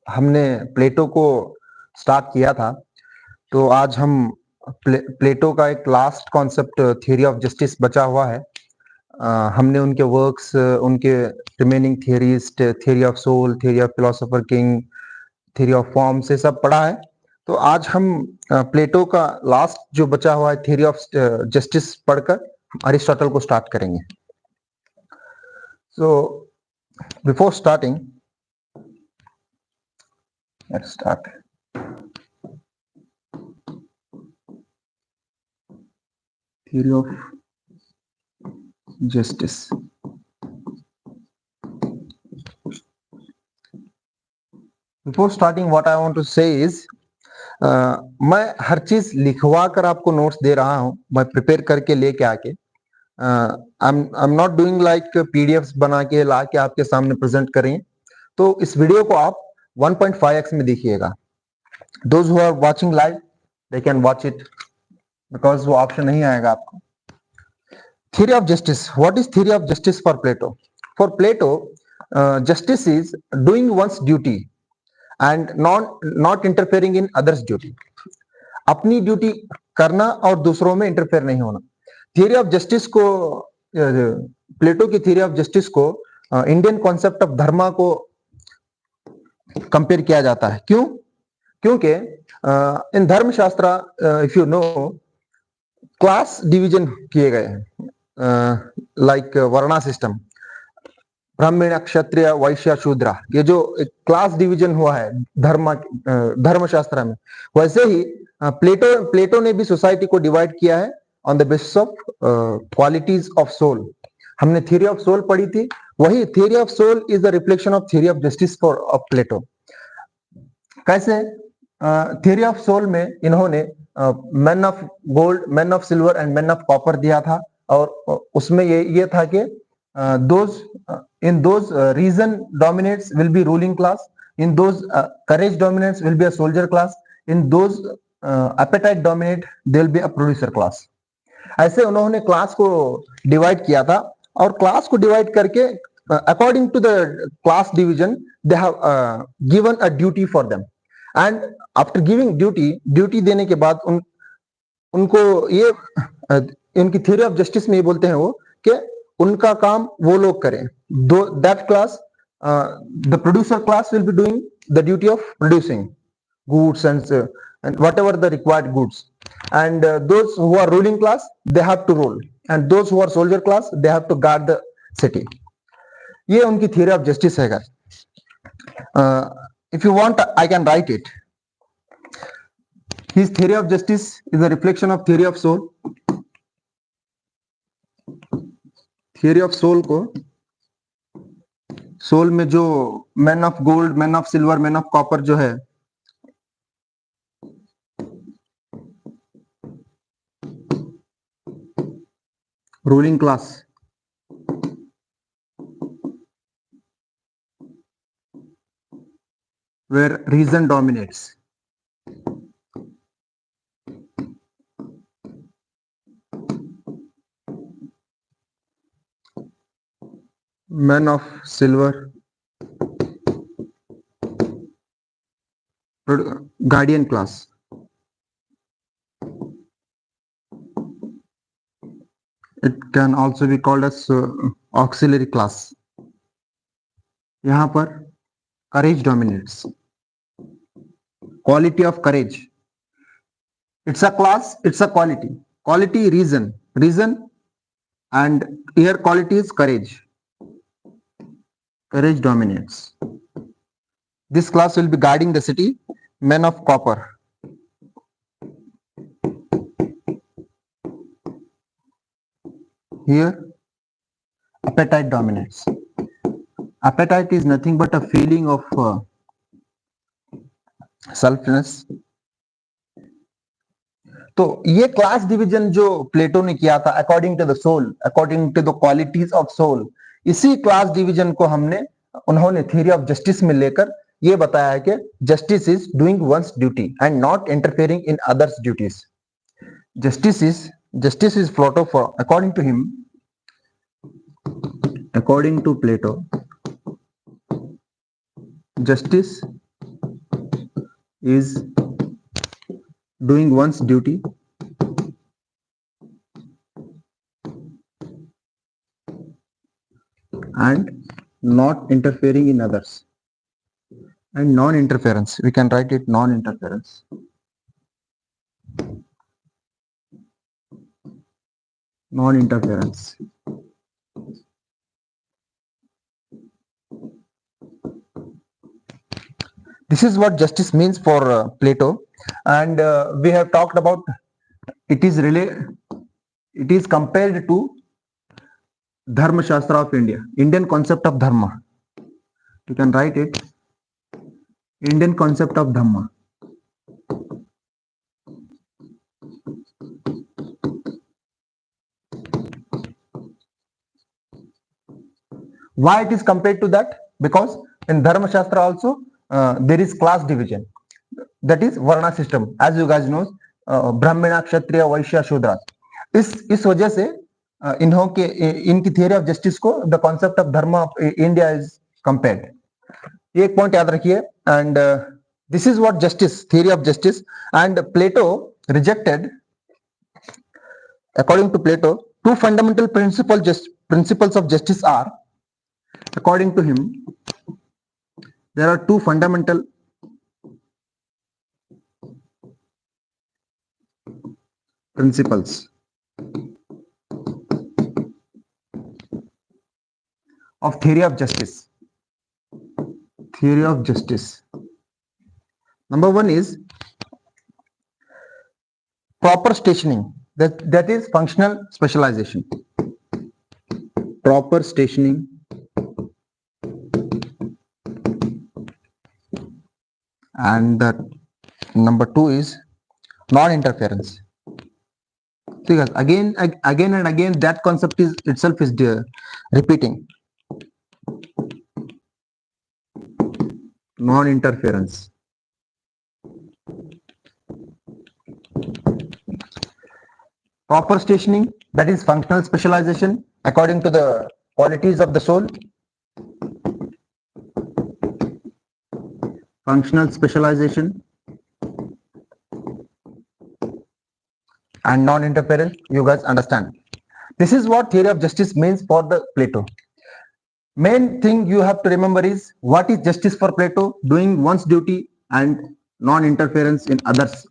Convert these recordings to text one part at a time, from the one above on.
हमने प्लेटो को स्टार्ट किया था, तो आज हम प्लेटो का एक last concept theory of justice बचा हुआ है। हमने उनके वर्क्स, उनके remaining theories, theory of soul, theory of philosopher king, theory of form से सब पढ़ा है। तो आज हम प्लेटो का लास्ट जो बचा हुआ है थियरी ऑफ जस्टिस पढ़कर अरिस्टोटल को स्टार्ट करेंगे। So before starting, let's start. Theory of justice. Before starting, what I want to say is, मैं हर चीज लिखवा कर आपको नोट्स दे रहा हूं, मैं प्रिपेयर करके लेके आके। I am not doing like PDFs बना के ला के आपके सामने प्रेजेंट करें। तो इस वीडियो को आप 1.5x में देखिएगा। Those who are watching live, they can watch it because वो ऑप्शन नहीं आएगा आपको। Theory of justice. What is theory of justice for Plato? For Plato, justice is doing one's duty and not interfering in others' duty. अपनी duty करना और दूसरों में interfere नहीं होना। थियरी ऑफ जस्टिस को, प्लेटो की थियरी ऑफ जस्टिस को इंडियन कॉन्सेप्ट ऑफ धर्मा को कंपेयर किया जाता है। क्यों? क्योंकि इन धर्मशास्त्र, if you know, class division किए गए हैं, लाइक वर्णा सिस्टम, ब्राह्मण, क्षत्रिय, वैश्य, शूद्र, ये जो क्लास डिवीजन हुआ है धर्मशास्त्र में, वैसे ही प्लेटो ने भी सोसाइटी को डिवाइड किया है on the basis of qualities of soul. हमने थियरी ऑफ सोल पढ़ी थी, वही theory of soul is the reflection of theory of justice for of Plato. कैसे? थियरी ऑफ सोल में इन्होंने man of gold, man of silver and man of copper दिया था, और उसमें ये था कि those reason dominates will be ruling class, in those courage dominates will be a soldier class, in those appetite dominate they will be a producer class. ऐसे उन्होंने class को डिवाइड किया था, और क्लास को डिवाइड करके according to the class division they have given a duty for them, and after giving duty देने के बाद उनको ये इनकी थियरी ऑफ जस्टिस में ये बोलते हैं वो कि उनका काम वो लोग करें। That class, the producer class will be doing the duty of producing goods and whatever the required goods, and those who are ruling class, they have to rule, and those who are soldier class, they have to guard the city. ये उनकी theory of justice है। If you want, I can write it. His theory of justice is a reflection of theory of soul. Theory of soul को, soul में जो man of gold, man of silver, man of copper जो है, ruling class, where reason dominates. Men of silver, guardian class. It can also be called as auxiliary class. यहाँ पर courage dominates. Quality of courage. It's a class, it's a quality. Quality, reason, and here quality is courage. Courage dominates. This class will be guarding the city. Men of copper. Here appetite dominates. Appetite is nothing but a feeling of selfness. तो ये class division जो प्लेटो ने किया था according to the soul, according to the qualities of soul, इसी class division को उन्होंने theory of justice में लेकर ये बताया है कि justice is doing once duty and not interfering in others duties. Justice is Plato for, according to him, according to Plato, justice is doing one's duty and not interfering in others. And non-interference, we can write it non-interference. Non-interference. This is what justice means for Plato, and we have talked about it is compared to Dharma Shastra of India, Indian concept of dharma. You can write it Indian concept of dharma. Why it is compared to that? Because in Dharma Shastra also there is class division, that is Varna system, as you guys know, Brahmana, Kshatriya, Vaishya, Shudra. इस वजह से इनकी theory of justice को the concept of dharma of India is compared. ये एक point याद रखिए. And this is what justice, theory of justice. And Plato rejected, according to Plato, two fundamental principles of justice are, according to him, there are two fundamental principles of theory of justice. Theory of justice. Number one is proper stationing. That is functional specialization. Proper stationing and that number two is non-interference. Because again and again that concept is itself is repeating. Non-interference. Proper stationing, that is functional specialization according to the qualities of the soul. Functional specialization and non-interference, you guys understand. This is what theory of justice means for the Plato. Main thing you have to remember is what is justice for Plato: doing one's duty and non-interference in others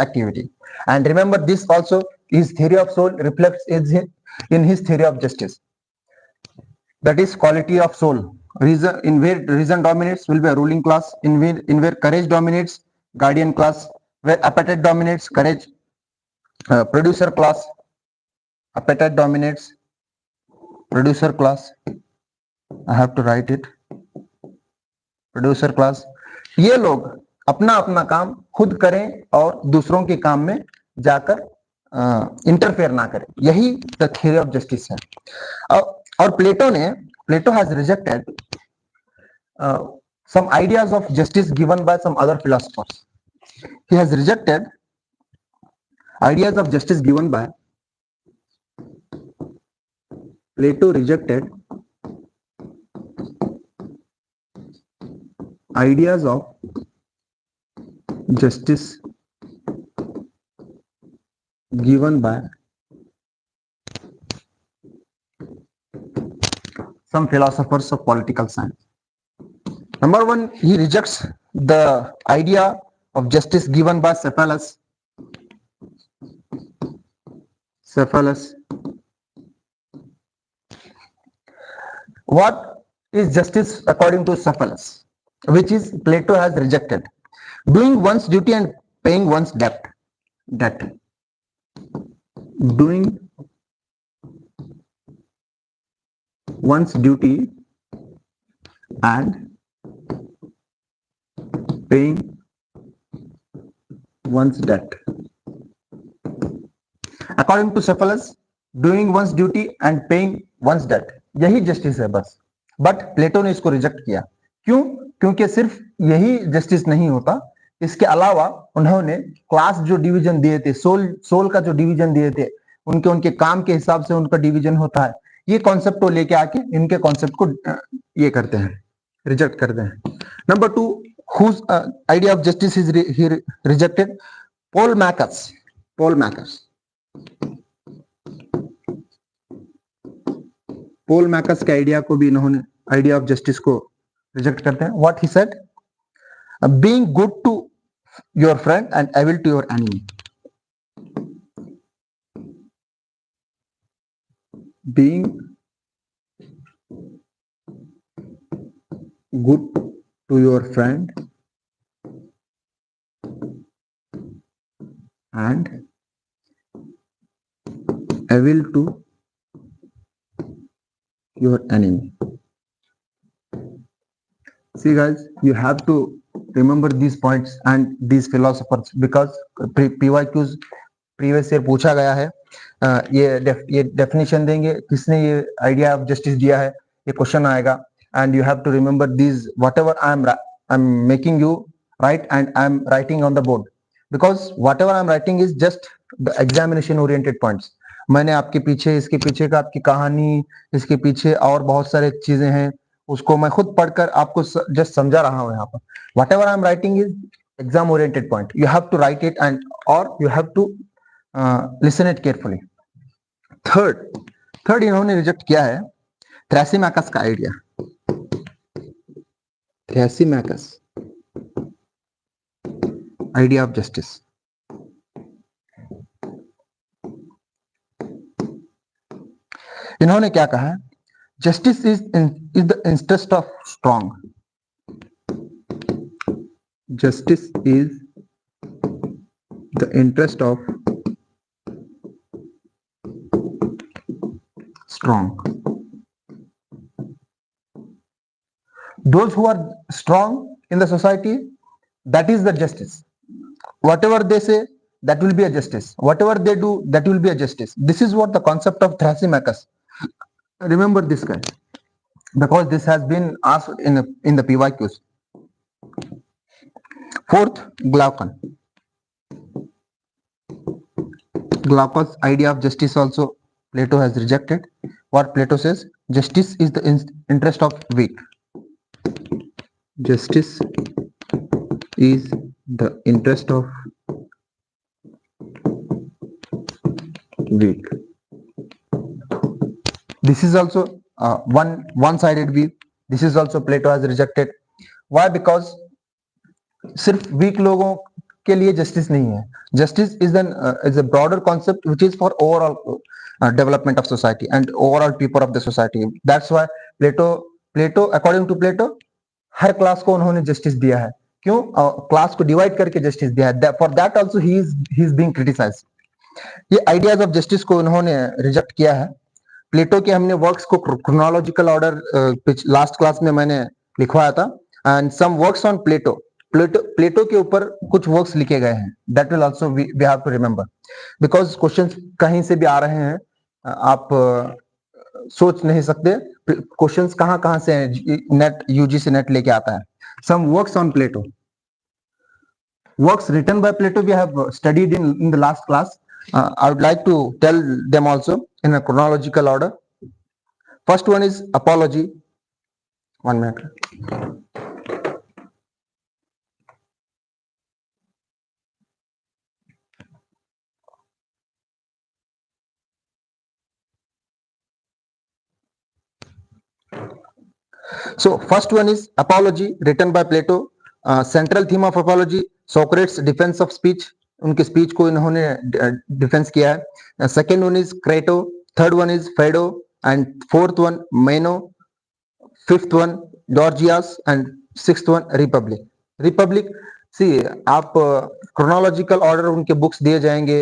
activity. And remember this also, his theory of soul reflects in his theory of justice. That is quality of soul. Reason, in where reason dominates, will be a ruling class. In where courage dominates, guardian class. Where appetite dominates, courage, producer class. Appetite dominates, producer class. I have to write it. Producer class. ये लोग अपना अपना काम खुद करें और दूसरों के काम में जाकर इंटरफेयर ना करें. यही द थ्योरी ऑफ जस्टिस है. और Plato has rejected some ideas of justice given by some other philosophers. He has rejected ideas of justice given by Plato. Rejected ideas of justice given by some philosophers of political science. Number one, he rejects the idea of justice given by Cephalus. What is justice according to Cephalus, which is Plato has rejected? Doing one's duty and paying one's debt. Doing one's duty and paying one's debt. According to Cephalus, doing one's duty and paying one's debt, यही justice है बस. But प्लेटो ने इसको reject किया. क्यों? क्योंकि सिर्फ यही जस्टिस नहीं होता, इसके अलावा उन्होंने क्लास जो डिवीजन दिए थे, सोल का जो डिवीजन दिए थे, उनके काम के हिसाब से उनका डिवीजन होता है. ये कॉन्सेप्ट को लेके आके इनके कॉन्सेप्ट को ये करते हैं, रिजेक्ट करते हैं. Number two, whose idea of justice is he rejected? Paul Marcus. Paul Marcus. Paul Marcus के आइडिया को भी इन्होंने आइडिया ऑफ जस्टिस को रिजेक्ट करते हैं. What he said? Being good to your friend and evil to your enemy. Being good to your friend and evil to your enemy. See guys, you have to remember these points and these philosophers because PYQs previous year पूछा गया है. ये definition देंगे किसने ये idea of justice दिया है, ये question आएगा. And you have to remember these whatever I'm making you write and I'm writing on the board because whatever I'm writing is just the examination oriented points. मैंने आपके पीछे इसके पीछे का आपकी कहानी, इसके पीछे और बहुत सारे चीजें हैं, उसको मैं खुद पढ़कर आपको जस्ट समझा रहा हूं. यहाँ पर whatever I am writing is exam oriented point. You have to write it and और you have to listen it carefully. Third इन्होंने रिजेक्ट किया है थ्रैसिमैकस का idea. Thrasymachus idea of justice. इन्होंने क्या कहा है? Justice is the interest of strong. Justice is the interest of strong. Those who are strong in the society, that is the justice. Whatever they say, that will be a justice. Whatever they do, that will be a justice. This is what the concept of Thrasymachus. Remember this guy, because this has been asked in the PYQs. Fourth, Glaucon. Glaucon's idea of justice also Plato has rejected. What Plato says, justice is the interest of weak. Justice is the interest of weak. This is also one-sided view. This is also Plato has rejected. Why? Because सिर्फ week लोगों के लिए justice नहीं है. Justice is a broader concept which is for overall development of society and overall people of the society. That's why Plato according to Plato her class को उन्होंने justice दिया है. क्यों? क्लास को डिवाइड करके जस्टिस दिया है. For that also he is being criticised. ये आइडियाज ऑफ जस्टिस को उन्होंने रिजेक्ट किया है. प्लेटो के हमने वर्क्स को क्रोनोलॉजिकल ऑर्डर लास्ट क्लास में मैंने लिखवाया था. And some works on Plato के ऊपर कुछ वर्क्स लिखे गए हैं. That will also we have to remember because questions कहीं से भी आ रहे हैं. आप सोच नहीं सकते क्वेश्चंस कहां से नेट यूजीसी नेट लेके आता है. Some works on Plato, works written by Plato we have studied in the last class. I would like to tell them also in a chronological order. First one is Apology. 1 minute. So first one is Apology, written by Plato. Central theme of Apology, Socrates' defense of speech. उनके speech को इन्होंने defense किया है. Second one is Crito, third one is Phaedo and fourth one Meno, fifth one Gorgias and sixth one Republic. See आप chronological order उनके books दिए जाएंगे,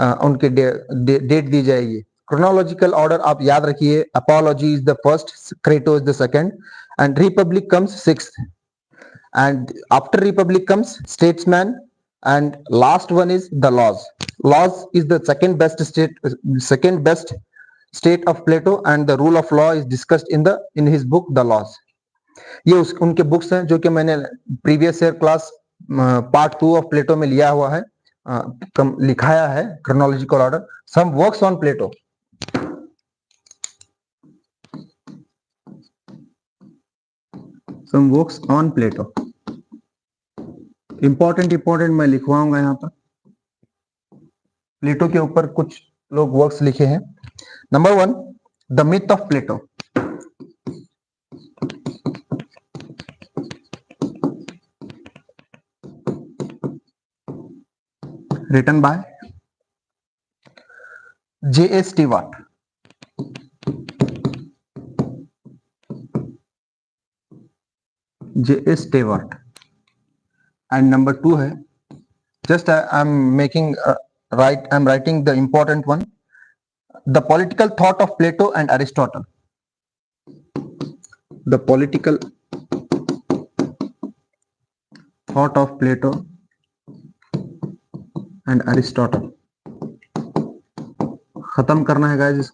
उनके डेट दी जाएगी. क्रोनोलॉजिकल ऑर्डर आप याद रखिए. Apology is the first, Crito is the second and Republic comes sixth. And after Republic comes Statesman and last one is the laws. Laws is the second best state of Plato and the rule of law is discussed in his book The Laws. ये उनके books हैं जो कि मैंने previous year class part 2 of Plato में लिया हुआ है, लिखाया है chronological order. Some works on Plato. Some works on Plato. Important मैं लिखवाऊंगा यहाँ पर। प्लेटो के ऊपर कुछ लोग वर्क्स लिखे हैं। Number 1, the myth of Plato. written by J.S. Stewart. J.S. Stewart. And number 2 है, just I'm writing the important one, the political thought of Plato and Aristotle. The political thought of Plato and Aristotle. खत्म करना है guys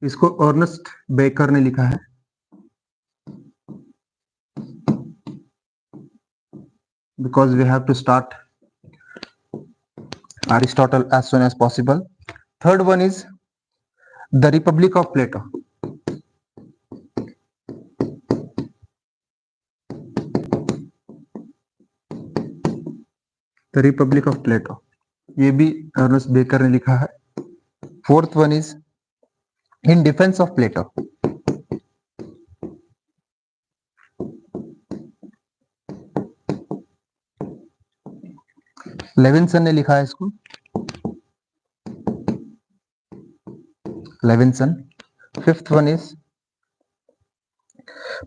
इसको Ernest baker ने लिखा है। Because we have to start Aristotle as soon as possible. Third one is the Republic of Plato. The Republic of Plato. ये भी Ernest baker ने लिखा है। Fourth one is in defense of Plato. Levinson ने लिखा है इसको। Levinson. Fifth one is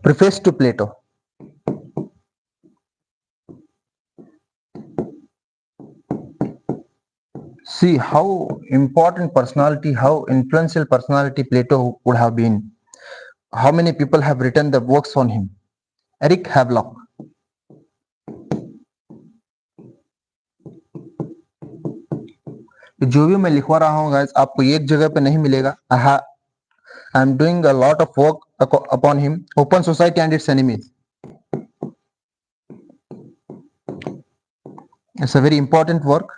preface to Plato. See how important personality, how influential personality Plato would have been. How many people have written the works on him? Eric Havelock. जो भी मैं लिखवा रहा हूँ गाइस, आपको एक जगह पे नहीं मिलेगा। I am doing a lot of work upon him. Open Society and its Enemies. It's a very important work.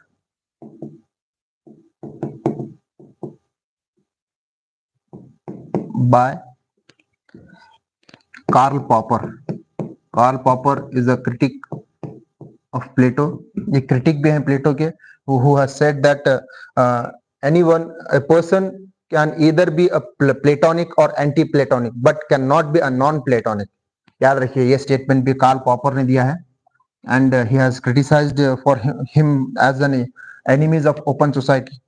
By Karl Popper. Karl Popper is a critic of Plato. ये critic भी हैं Plato के, who has said that a person can either be a Platonic or anti-Platonic, but cannot be a non-Platonic. याद रखिए, ये statement भी Karl Popper ने दिया है, and he has criticized for him as an enemies of open society.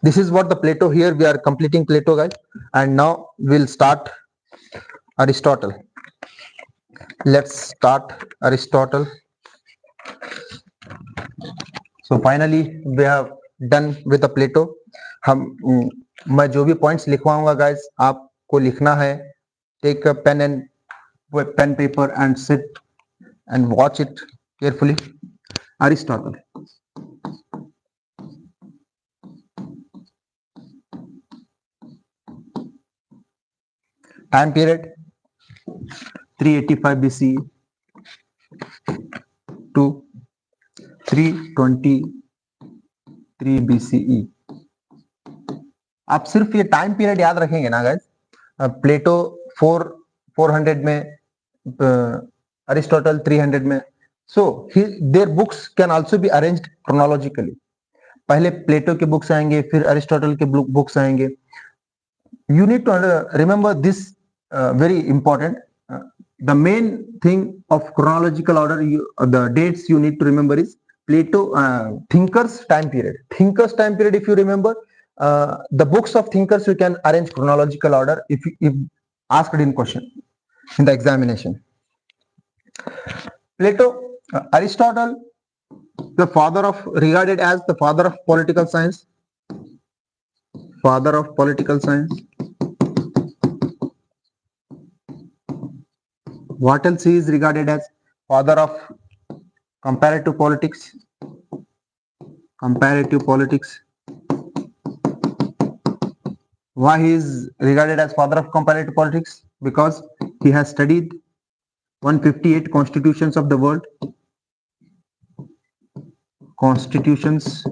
This is what the Plato here. We are completing Plato, guys, and now we'll start Aristotle. Let's start Aristotle. So finally we have done with the Plato. मैं जो भी points लिखवाऊंगा guys, आपको लिखना है. Take a pen paper and sit and watch it carefully. Aristotle. Time period 385 BCE to 323 BCE. आप सिर्फ ये time period याद रखेंगे ना गाइस. प्लेटो 400 में, अरिस्टोटल 300 में. So their books can also be arranged chronologically. पहले प्लेटो के बुक्स आएंगे, फिर अरिस्टोटल के बुक्स आएंगे. You need to remember this, very important. The main thing of chronological order, the dates you need to remember is Plato, thinkers time period. Thinkers time period, if you remember, the books of thinkers you can arrange chronological order if asked in question in the examination. Plato, Aristotle, regarded as the father of political science. Father of political science. What else he is regarded as? Father of comparative politics. Comparative politics. Why he is regarded as father of comparative politics? Because he has studied 158 constitutions of the world. Constitutions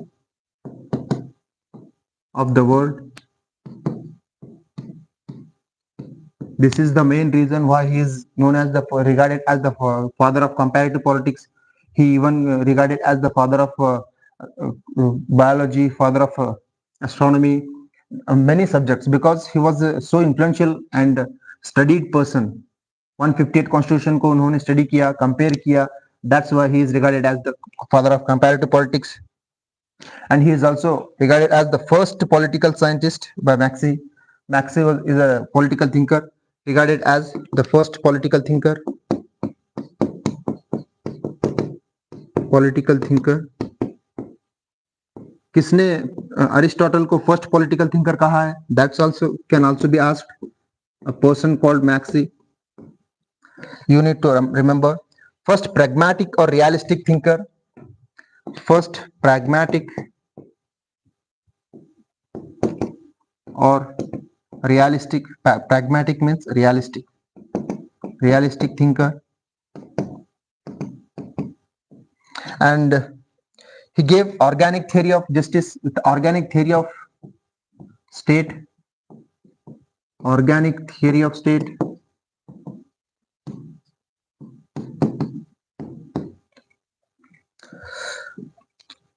of the world. This is the main reason why he is known as regarded as the father of comparative politics. he even regarded as the father of biology, father of astronomy, many subjects, because he was so influential and studied person. 158 constitution को उन्होंने study किया, compare किया. That's why he is regarded as the father of comparative politics. And he is also regarded as the first political scientist by Maxey. Maxey is a political thinker, regarded as the first political thinker. Political thinker. किसने Aristotle को first political thinker कहा है? That's also can also be asked. A person called Maxey. You need to remember. First pragmatic or realistic thinker. First pragmatic or realistic. Pragmatic means realistic. Realistic thinker. And he gave organic theory of justice, organic theory of state. Organic theory of state.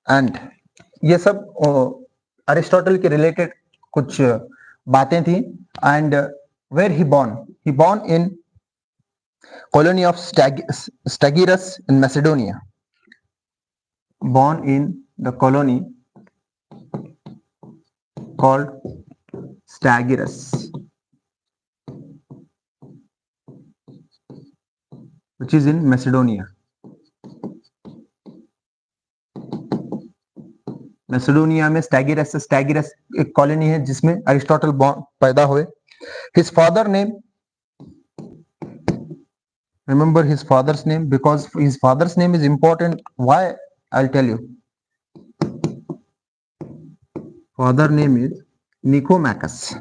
And ये सब Aristotle के related कुछ बातें थी. And where he born in colony of Stagirus in Macedonia. born in the colony called Stagirus, which is in Macedonia. Macedonia में स्टैगिरस एक colony है जिसमें अरिस्टोटल पैदा हुए. His father name, remember his father's name, because his father's name is important. Why? I'll tell you. Father name is Nicomachus.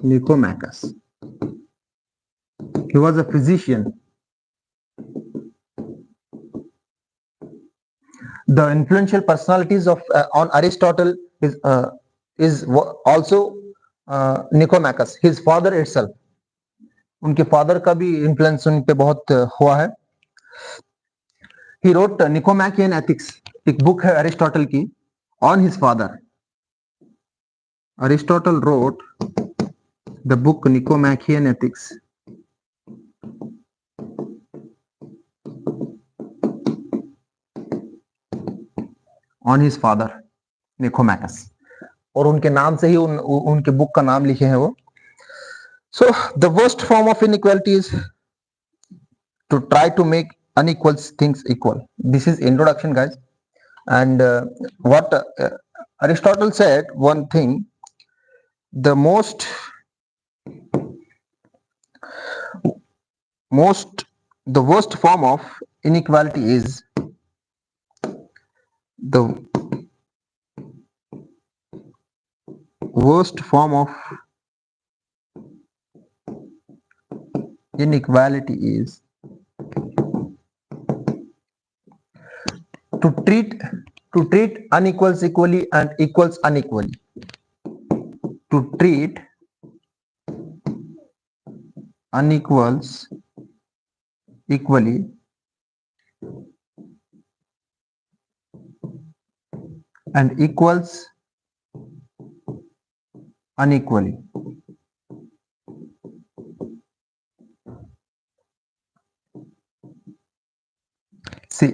Nicomachus. He was a physician. The influential personalities of on Aristotle is also Nicomachus, his father itself. उनके father का भी influence उन पे बहुत हुआ है. He wrote Nicomachean Ethics, एक book है अरिस्टोटल की, on his father. Aristotle wrote the book Nicomachean Ethics on his father Nicomachus. और उनके नाम से ही उनके बुक का नाम लिखे हैं वो. So the worst form of inequality is to try to make unequal things equal. This is introduction, guys. And what Aristotle said, one thing, the worst form of inequality is the worst form of inequality is to treat unequals equally and equals unequally. To treat unequals equally and equals unequally. See,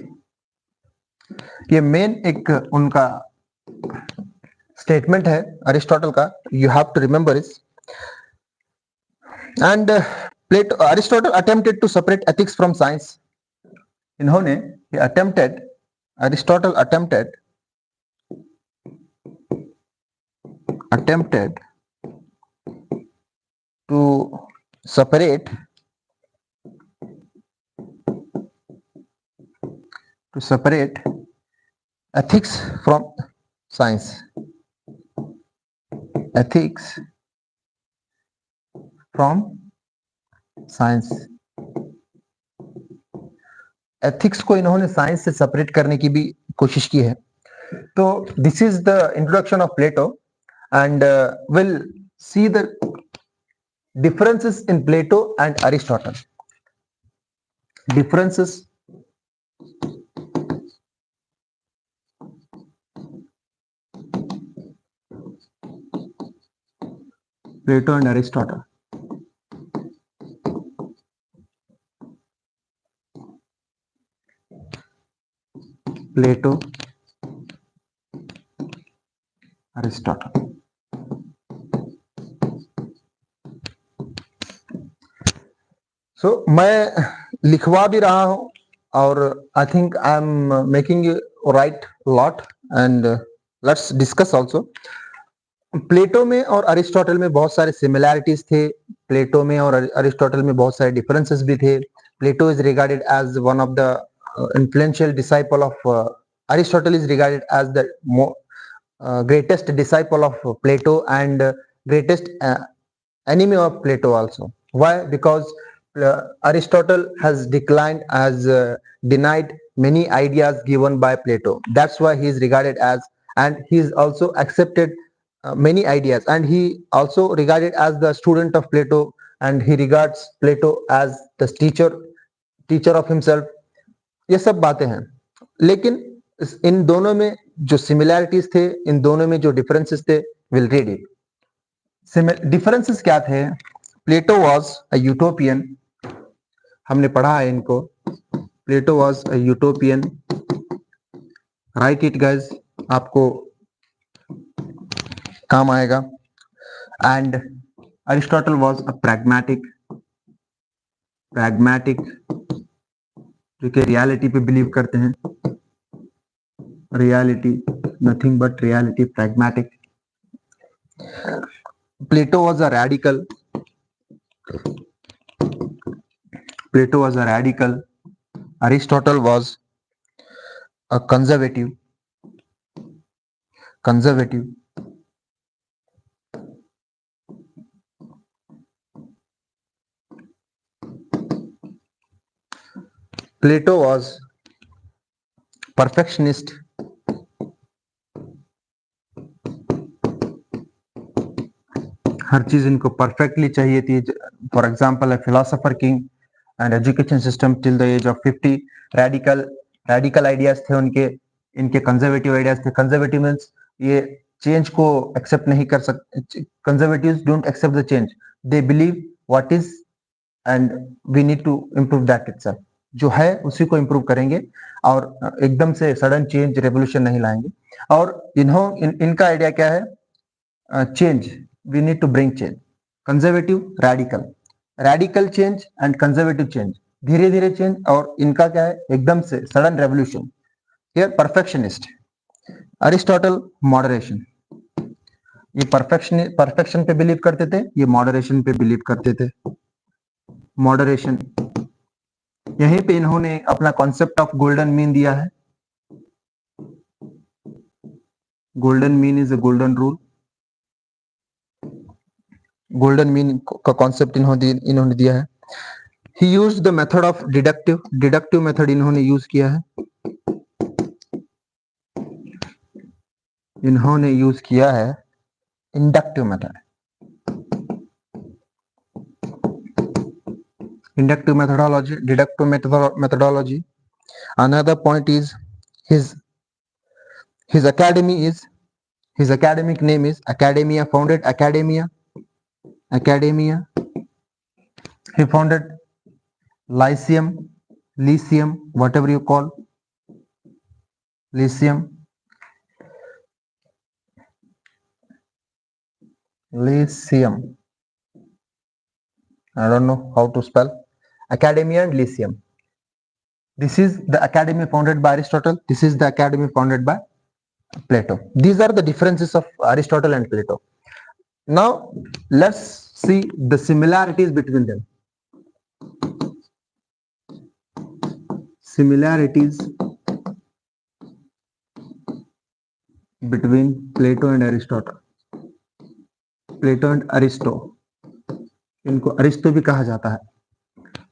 ये main एक उनका statement है Aristotle का. You have to remember इस. And Plato, Aristotle attempted to separate ethics from science. इन्होंने Aristotle attempted to separate ethics from science. Ethics from science. Ethics को इन्होंने science से सेपरेट करने की भी कोशिश की है. तो this is the introduction of Plato, and will see the differences in Plato and Aristotle. differences Plato and Aristotle. Plato, Aristotle. मैं लिखवा भी रहा हूं और I think I am making you write lot and let's discuss also. Plato में और Aristotle में बहुत सारे सिमिलैरिटीज थे. प्लेटो में और अरिस्टोटल में बहुत सारे डिफरेंसेस भी थे. Plato is regarded as one of the influential disciple of Aristotle is regarded as the greatest disciple of Plato and greatest enemy of Plato also. Why? Because Aristotle has declined, has denied many ideas given by Plato. That's why he is regarded as, and he is also accepted many ideas, and he also regarded as the student of Plato, and he regards Plato as the teacher of himself. ये सब बातें हैं, लेकिन इन दोनों में जो similarities थे, इन दोनों में जो डिफरेंसेस थे, विल रीड इट. डिफरेंसेस क्या थे? Plato was a utopian. हमने पढ़ा है इनको. Plato was a utopian. Write it guys, आपको काम आएगा. And Aristotle was a pragmatic जो कि रियलिटी पे बिलीव करते हैं. Reality, nothing but reality, pragmatic. Plato was a radical. Aristotle was a conservative. Plato was perfectionist. हर चीज इनको परफेक्टली चाहिए थी. For example a philosopher king and education system till the age of 50. Radical ideas थे उनके. इनके conservative ideas थे. Conservative means ये चेंज को एक्सेप्ट नहीं कर सकते. Conservatives don't accept the change. They believe what is and we need to improve that itself. जो है उसी को इम्प्रूव करेंगे और एकदम से सडन चेंज, रेवोल्यूशन नहीं लाएंगे. और इनका आइडिया क्या है? Change, we need to bring change. Conservative, radical change and conservative change, धीरे धीरे चेंज. और इनका क्या है? एकदम से sudden revolution. Here perfectionist. Aristotle moderation. ये परफेक्शन पे बिलीव करते थे, ये मॉडरेशन पे बिलीव करते थे. मॉडरेशन, यहीं पे इन्होंने अपना कॉन्सेप्ट ऑफ गोल्डन मीन दिया है. Golden mean is a golden rule. Golden mean का कॉन्सेप्ट इन्होंने दिया है. ही used the method of deductive method इन्होंने यूज किया है. इन्होंने यूज किया है inductive method. Inductive methodology, deductive methodology. Another point is his academic name is Academia. Founded Academia. He founded Lyceum, whatever you call Lyceum. I don't know how to spell Academia and Lyceum. This is the academy founded by Aristotle. This is the academy founded by Plato. These are the differences of Aristotle and Plato. Now let's see the similarities between them. Similarities between Plato and Aristotle. Plato and Aristo. इनको Aristo भी कहा जाता है.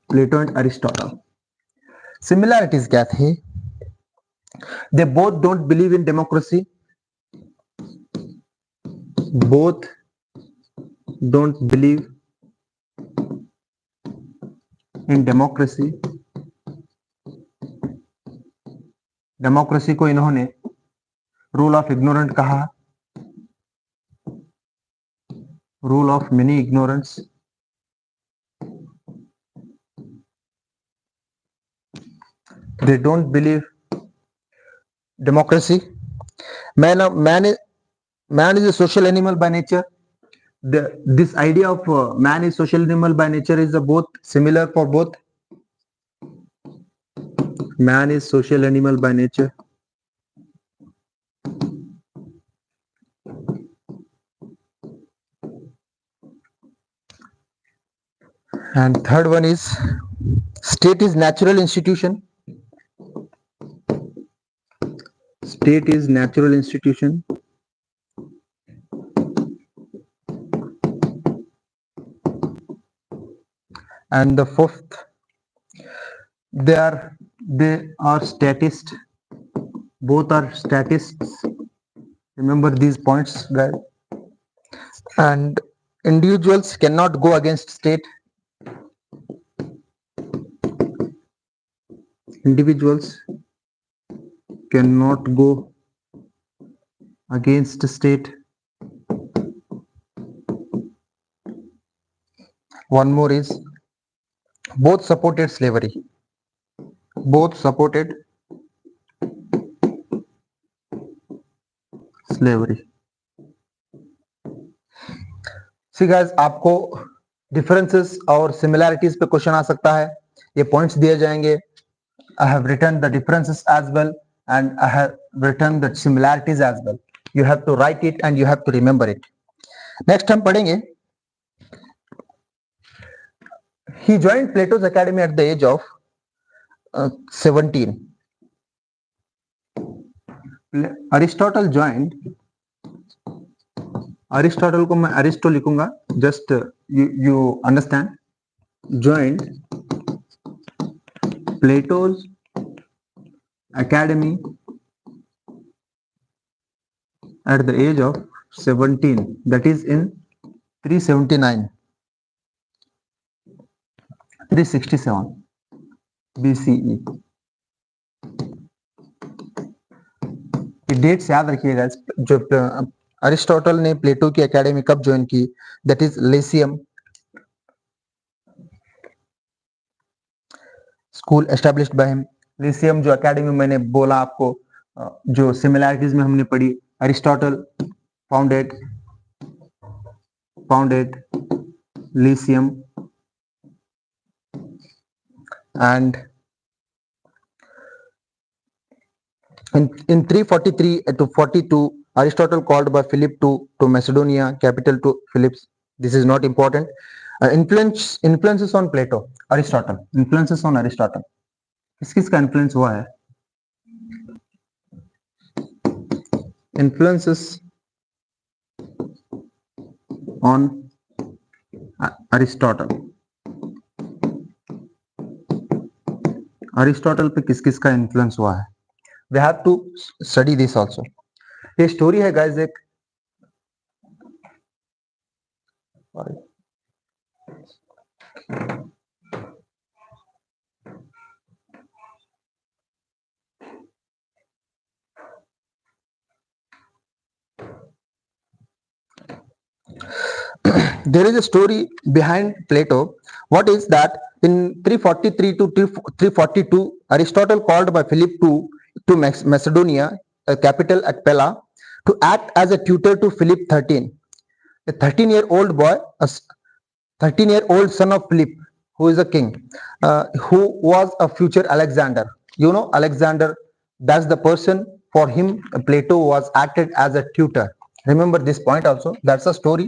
प्लेटो and Aristotle. Similarities क्या थे? They both don't believe in democracy. Both don't believe in democracy. Democracy को इन्होंने rule of ignorant कहा, rule of mini ignorance, they don't believe democracy. Man is a social animal by nature. This idea of man is social animal by nature is both similar for both. Man is social animal by nature. And third one is state is natural institution. State is natural institution. And the fourth, they are statists. Both are statists. Remember these points, guys. And individuals cannot go against state. Individuals cannot go against state. One more is both supported slavery. Both supported slavery. See guys, आपको differences और similarities पे question आ सकता है. ये points दिए जाएंगे. I have written the differences as well and I have written the similarities as well. You have to write it and you have to remember it. Next हम पढ़ेंगे. He joined Plato's academy at the age of 17. Aristotle joined. Aristotle को मैं Aristo लिखूंगा. Just you understand. Joined Plato's academy at the age of 17. That is in 379. 367 BCE. Dates याद रखिएगा. जो Aristotle ने प्लेटो की एकेडमी कब ज्वाइन की, that is Lyceum. School established by him. Lyceum जो एकेडमी मैंने बोला आपको, जो सिमिलैरिटीज में हमने पढ़ी. Aristotle founded Lyceum and in 343 to 42 Aristotle called by Philip to Macedonia, capital to Philipps. This is not important. Influences on Plato. Aristotle. Influences on Aristotle. किसका influence हुआ है? Influences on Aristotle. अरिस्टोटल पे किस किस का influence हुआ है? We have to study this also. ये स्टोरी है गाइस एक. There is a story behind Plato. What is that? In 343 to 342, Aristotle called by Philip to Macedonia, a capital at Pella, to act as a tutor to Philip 13, a 13-year-old boy, a 13-year-old son of Philip, who is a king, who was a future Alexander. You know Alexander, that's the person. For him, Plato was acted as a tutor. Remember this point also. That's a story.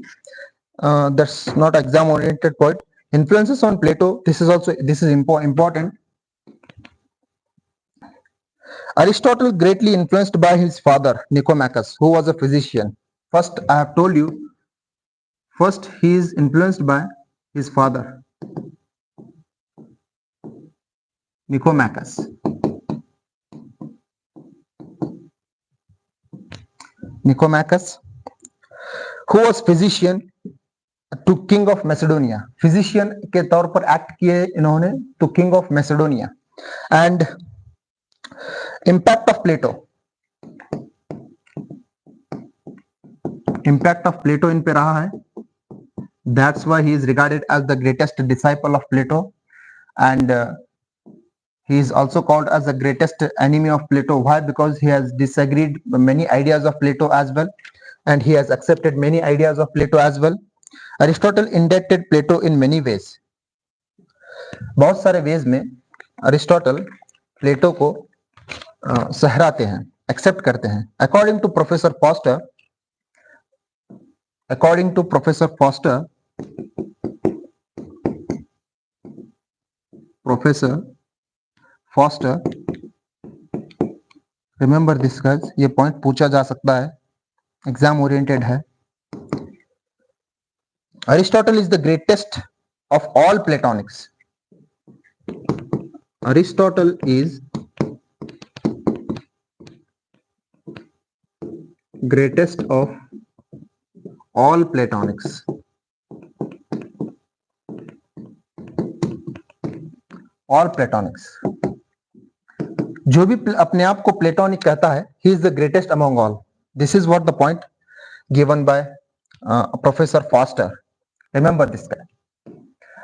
That's not exam-oriented point. Influences on Plato. This is important. Aristotle greatly influenced by his father Nicomachus, who was a physician. First, I have told you. First, he is influenced by his father Nicomachus. Nicomachus, who was physician to king of Macedonia. Physician के तौर पर act किए इन्होंने to king of Macedonia. And Impact of Plato. Impact of Plato इन पे रहा है. That's why he is regarded as the greatest disciple of Plato, and he is also called as the greatest enemy of Plato. Why? Because he has disagreed many ideas of Plato as well, and he has accepted many ideas of Plato as well. Aristotle indicted Plato in many ways. बहुत सारे veg में Aristotle प्लेटो को सहराते हैं, accept करते हैं. According to professor Foster, remember this guys, ये point पूछा जा सकता है, एग्जाम ओरिएंटेड है. Aristotle is the greatest of all Platonics. Aristotle is greatest of all platonics. All platonics. जो भी अपने आप को प्लेटोनिक कहता है, he is the greatest among all. This is what the point given by Professor Foster. Remember this guy.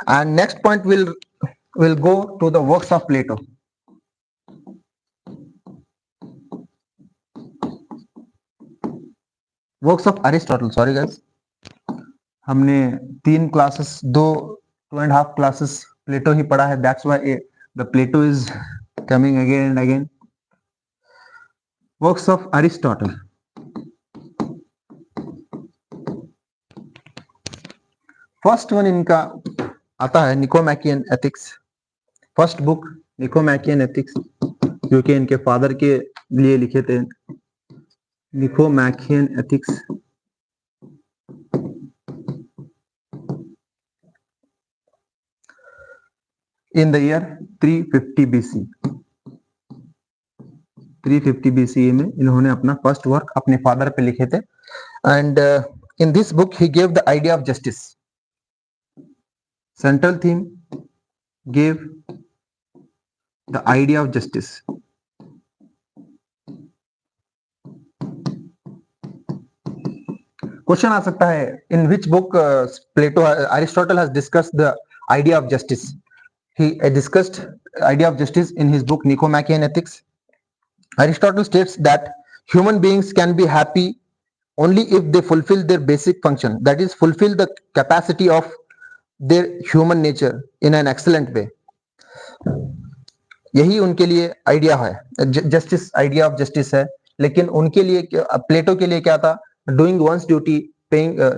And next point will go to the works of Plato. Works of Aristotle. Sorry guys, हमने 3 classes 2.5 classes Plato ही पढ़ा है. That's why the Plato is coming again and again. Works of Aristotle. First one इनका आता है Nicomachean Ethics. First book Nicomachean Ethics, जो कि इनके फादर के लिए लिखे थे. Nicomachean Ethics. In the year 350 BC. 350 BCE में इन्होंने अपना फर्स्ट वर्क अपने फादर पे लिखे थे. And in this book he gave the idea of justice. Central theme gave the idea of justice. Question आ सकता है, in which book Plato Aristotle has discussed the idea of justice. He discussed idea of justice in his book Nicomachean Ethics. Aristotle states that human beings can be happy only if they fulfill their basic function, that is, fulfill the capacity of their human nature in an excellent way. यही उनके लिए idea है, justice, idea of justice है. लेकिन उनके लिए, प्लेटो के लिए क्या था? Doing one's duty,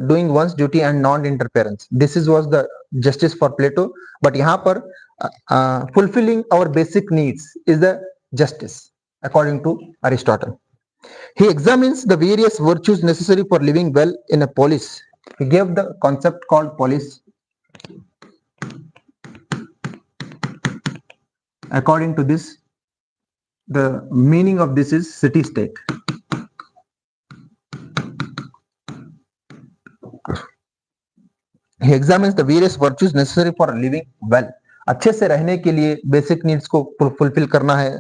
doing one's duty and non-interference. This was the justice for Plato. But यहाँ पर fulfilling our basic needs is the justice according to Aristotle. He examines the various virtues necessary for living well in a polis. He gave the concept called polis. According to this, the meaning of this is city-state. He examines the various virtues necessary for living well. अच्छे से रहने के लिए basic needs को fulfil करना है,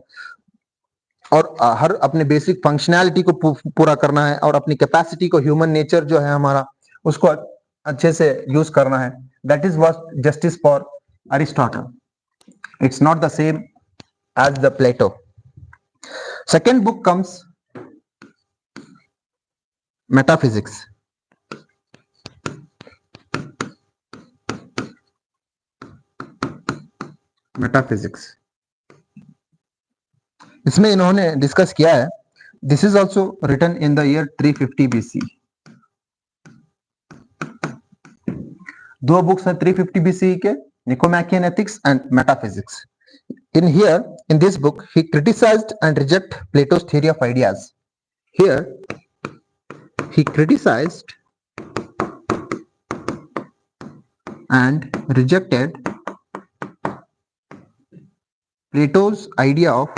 और हर अपने बेसिक फंक्शनैलिटी को पूरा करना है, और अपनी कैपेसिटी को, ह्यूमन नेचर जो है हमारा, उसको अच्छे से यूज करना है. That is what justice for Aristotle. It's not the same as the Plato. Second book comes Metaphysics. Metaphysics, इसमें इन्होंने डिस्कस किया है. This is also written in the year 350 BC. 2 books हैं 350 BC के, Nicomachean Ethics and Metaphysics. In this book he criticized and rejected Plato's theory of ideas. Here he criticized and rejected Plato's idea of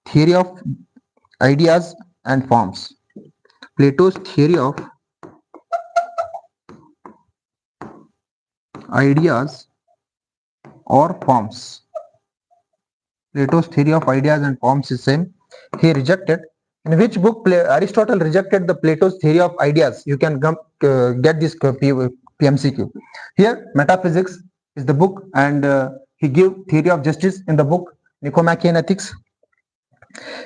theory of ideas and forms. Plato's theory of ideas or forms. Plato's theory of ideas and forms is same. He rejected. In which book Aristotle rejected the Plato's theory of ideas? You can get this PMCQ. Here, metaphysics is the book, and he gave theory of justice in the book Nicomachean Ethics.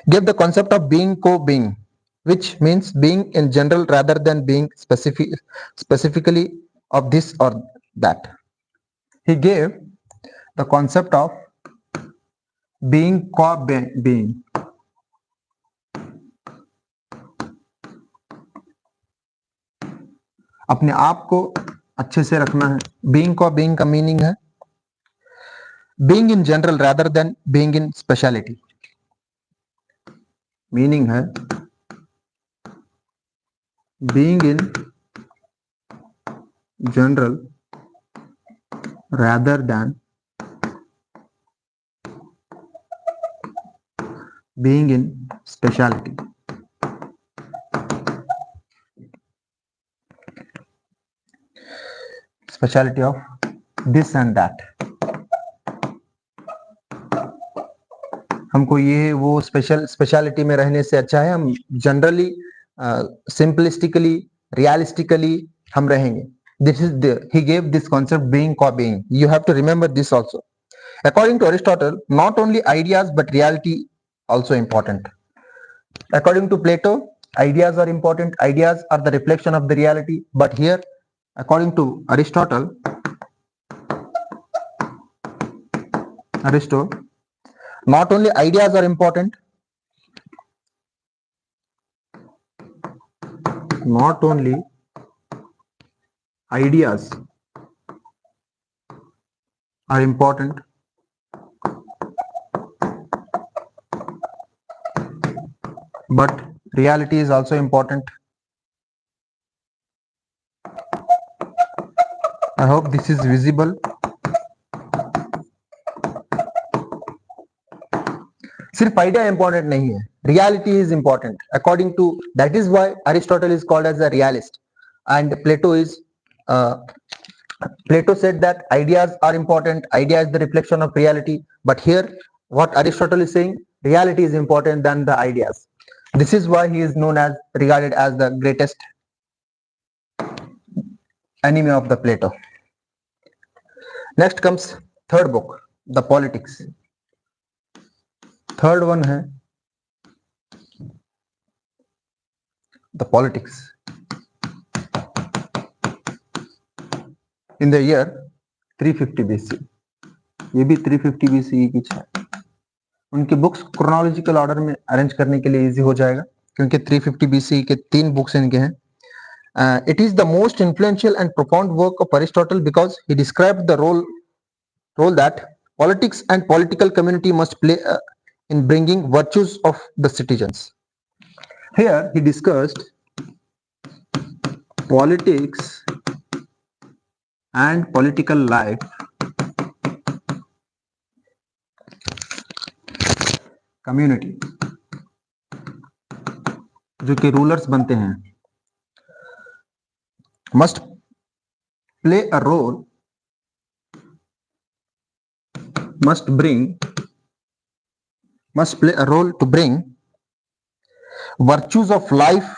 Gave the concept of being co-being, which means being in general rather than being specifically of this or that. He gave the concept of being co-being. अपने आप को अच्छे से रखना है. Being का meaning है being in general rather than being in speciality. Meaning है being in general rather than being in speciality. Speciality of this and that. हमको ये वो स्पेशलिटी में रहने से अच्छा है हम जनरली सिंपलिस्टिकली रियलिस्टिकली हम रहेंगे. This is he gave this concept being co-being. You have to remember this also. According to Aristotle, not only ideas but reality also important. According to Plato, ideas are important. Ideas are the reflection of the reality. But here, according to Aristotle, not only ideas are important, not only ideas are important, but reality is also important. I hope this is visible. सिर्फ idea important नहीं है, reality is important. According to that is why Aristotle is called as a realist and Plato said that ideas are important, idea is the reflection of reality, but here what Aristotle is saying, reality is important than the ideas. This is why he is regarded as the greatest enemy of the Plato. Next comes third book, the Politics. Third one है the Politics. In the year 350 BC. ये भी 350 BC की है. उनके books chronological order में arrange करने के लिए इजी हो जाएगा क्योंकि 350 BC के 3 बुक्स इनके हैं. It is the most influential and profound work of Aristotle because he described the role that politics and political community must play in bringing virtues of the citizens. Here he discussed politics and political life community. जो कि rulers बनते हैं must play a role, must play a role to bring virtues of life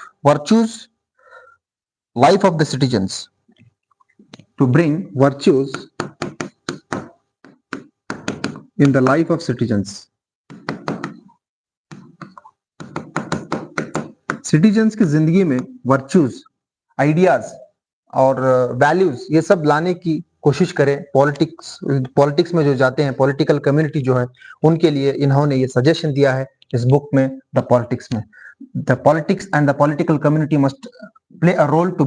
of the citizens, to bring virtues in the life of citizens. Citizens की जिंदगी में virtues, ideas और values ये सब लाने की कोशिश करें. पॉलिटिक्स में जो जाते हैं, पॉलिटिकल कम्युनिटी जो है, उनके लिए इन्होंने ये सजेशन दिया है इस बुक में द पॉलिटिक्स में. The politics and the political community must play a role to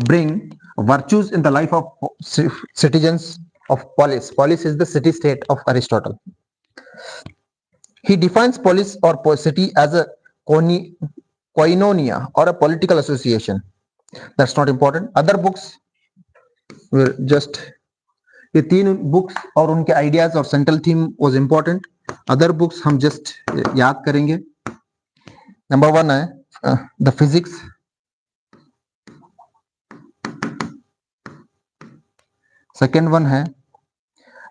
bring virtues in the life of citizens of polis. Polis is the city state of Aristotle. He defines polis or city as a koinonia or a political association. That's not important. Other books were just ये 3 books और उनके ideas और central theme was important. Other books हम just याद करेंगे. Number 1 है the physics. Second one है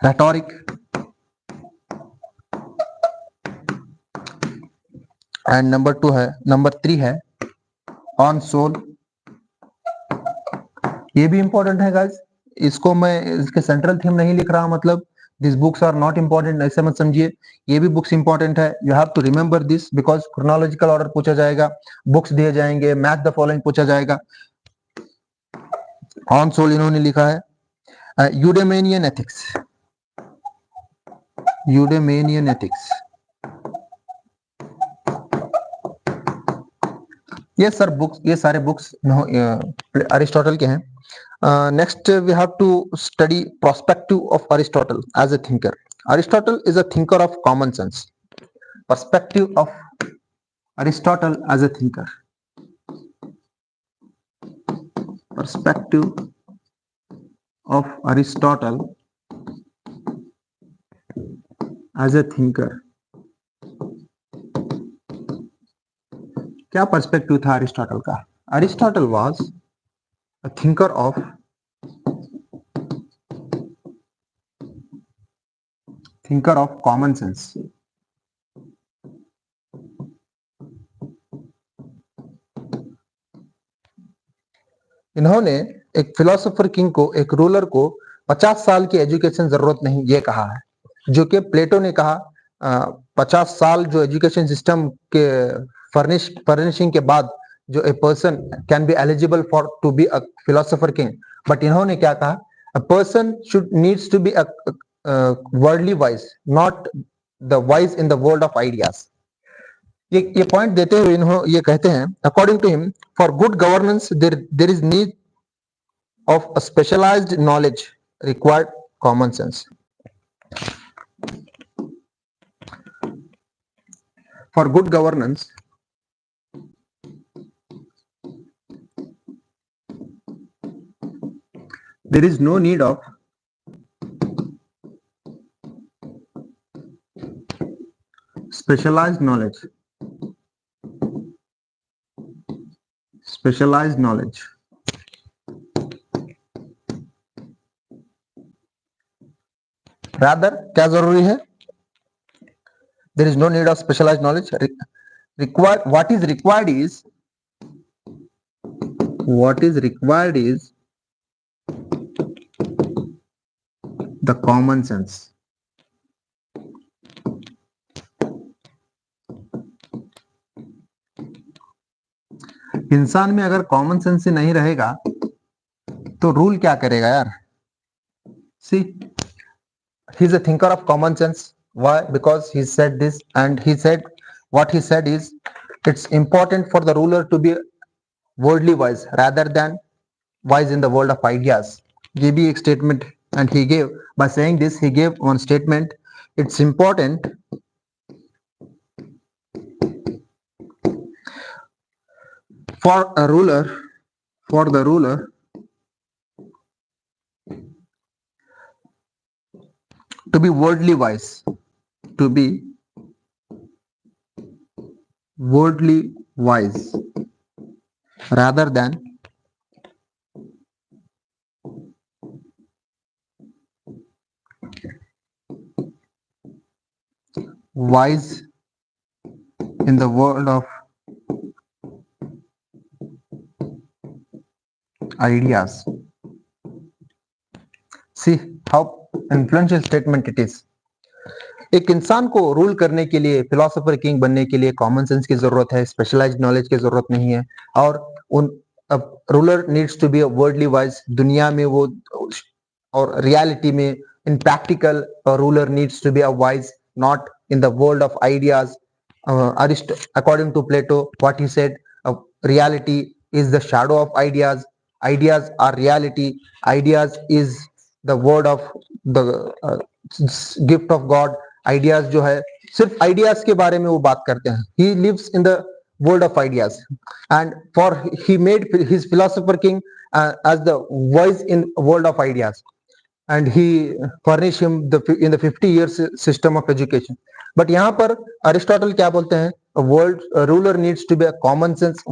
rhetoric, and number 3 है ऑन सोल। ये भी इंपॉर्टेंट है गाइस, इसको मैं इसके सेंट्रल थीम नहीं लिख रहा, मतलब this books are not important ऐसे मत समझिए, ये भी बुक्स इंपॉर्टेंट है। You have to remember this because chronological order पूछा जाएगा, बुक्स दिए जाएंगे, मैथ द फॉलोइंग पूछा जाएगा। ऑन सोल इन्होंने लिखा है यूडेमेनियन एथिक्स, यूडेमेनियन एथिक्स। ये सर बुक्स, ये सारे बुक्स अरिस्टोटल के हैं। Next we have to study perspective of Aristotle as a thinker. Aristotle is a thinker of common sense. Perspective of Aristotle as a thinker. Perspective of Aristotle as a thinker. क्या perspective था Aristotle का? Aristotle was a thinker of common sense. इन्होंने एक philosopher king को, एक ruler को 50 साल की एजुकेशन जरूरत नहीं ये कहा है, जो कि प्लेटो ने कहा 50 साल जो एजुकेशन सिस्टम के फर्निशिंग के बाद जो a person can be eligible for to be a philosopher king. But इन्होंने क्या कहा, a person should needs to be a worldly wise, not the wise in the world of ideas. ये point देते हुए इन्होंने ये कहते हैं, according to him for good governance there is need of a specialized knowledge required common sense. For good governance there is no need of specialized knowledge, rather क्या जरूरी है, there is no need of specialized knowledge required, what is required is the common sense. इंसान में अगर common sense ही नहीं रहेगा तो rule क्या करेगा यार? See, he is a thinker of common sense. Why? Because he said this, and he said what he said is it's important for the ruler to be worldly wise rather than wise in the world of ideas. ये भी एक statement, and he gave, by saying this he gave one statement, it's important for the ruler to be worldly wise, rather than wise in the world of ideas. See how influential statement it is. एक इंसान को rule करने के लिए, philosopher king बनने के लिए common sense की जरूरत है, स्पेशलाइज्ड नॉलेज की जरूरत नहीं है। और उन ruler needs to be a worldly wise, दुनिया में वो और रियलिटी में in practical ruler needs to be a wise, not in the world of ideas. According to Plato, what he said, reality is the shadow of ideas, ideas are reality, ideas is the word of the gift of God. ideas जो है सिर्फ ideas के बारे में वो बात करते हैं. He lives in the world of ideas, and for he made his philosopher king as the voice in world of ideas, and he furnished him in the 50 years system of education. But यहाँ पर Aristotle क्या बोलते हैं, a world a ruler needs to be a common sense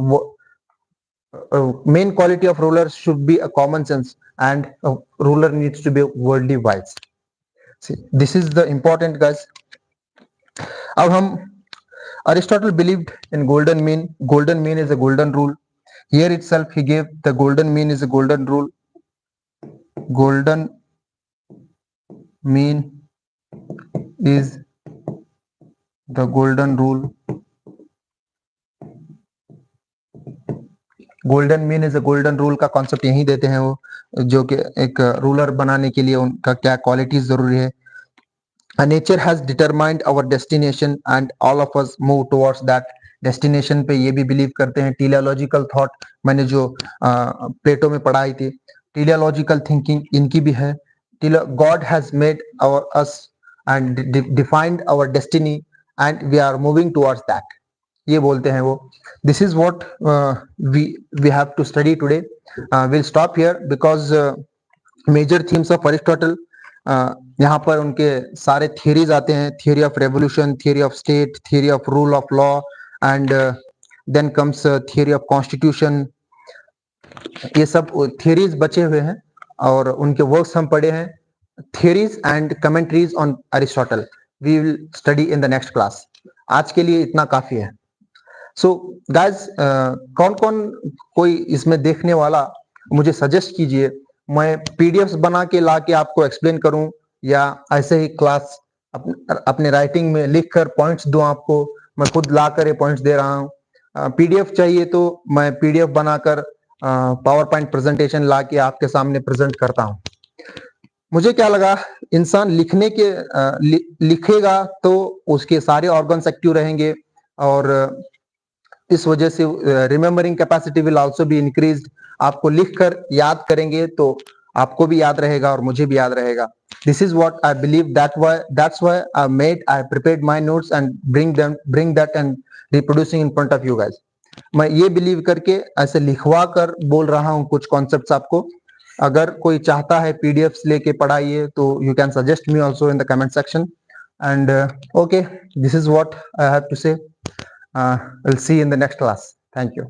main quality of ruler should be a common sense, and a ruler needs to be worldly wise. See, this is the important, guys. अब हम Aristotle believed in golden mean. Golden mean is a golden rule. Here itself he gave the golden mean is a golden rule. Golden mean is the golden rule. Golden mean is a golden rule का concept यही देते हैं वो, जो कि एक ruler बनाने के लिए उनका क्या क्वालिटीज जरूरी है. Nature has determined our destination and all of us move towards that destination पे. ये भी बिलीव करते हैं. टेलियोलॉजिकल थॉट मैंने जो प्लेटो में पढ़ाई थी, टेलियोलॉजिकल थिंकिंग इनकी भी है. God has made our us and defined our destiny and we are moving towards that, ये बोलते हैं वो. This is what we have to study today. Will stop here because major themes of Aristotle, यहाँ पर उनके सारे theories आते हैं. Theory of revolution, theory of state, theory of rule of law, and then comes theory of constitution. ये सब theories बचे हुए हैं और उनके वर्क्स हम पढ़े हैं. Theories and commentaries on Aristotle we will study in the next class. आज के लिए इतना काफी है. सो गाइज, कौन कौन कोई इसमें देखने वाला मुझे सजेस्ट कीजिए. मैं पीडीएफ्स बना के ला के आपको एक्सप्लेन करूं, या ऐसे ही क्लास अपने राइटिंग में लिख कर पॉइंट्स दूं आपको. मैं खुद ला कर ये पॉइंट्स दे रहा हूं. पीडीएफ चाहिए तो मैं पीडीएफ बनाकर पावर पॉइंट प्रेजेंटेशन ला के आपके सामने प्रेजेंट करता हूं. मुझे क्या लगा, इंसान लिखेगा तो उसके सारे ऑर्गन्स एक्टिव रहेंगे, और इस वजह से remembering capacity will also be increased. आपको लिखकर याद करेंगे तो आपको भी याद रहेगा और मुझे भी याद रहेगा. This is what I believe, that's why I prepared my notes and bring that and reproducing in front of you guys. मैं ये बिलीव करके ऐसे लिखवा कर बोल रहा हूँ कुछ कॉन्सेप्ट्स आपको. अगर कोई चाहता है पीडीएफ्स लेके पढ़ाइए तो you can suggest me also in the comment section. And okay, this is what I have to say. We'll see you in the next class. Thank you.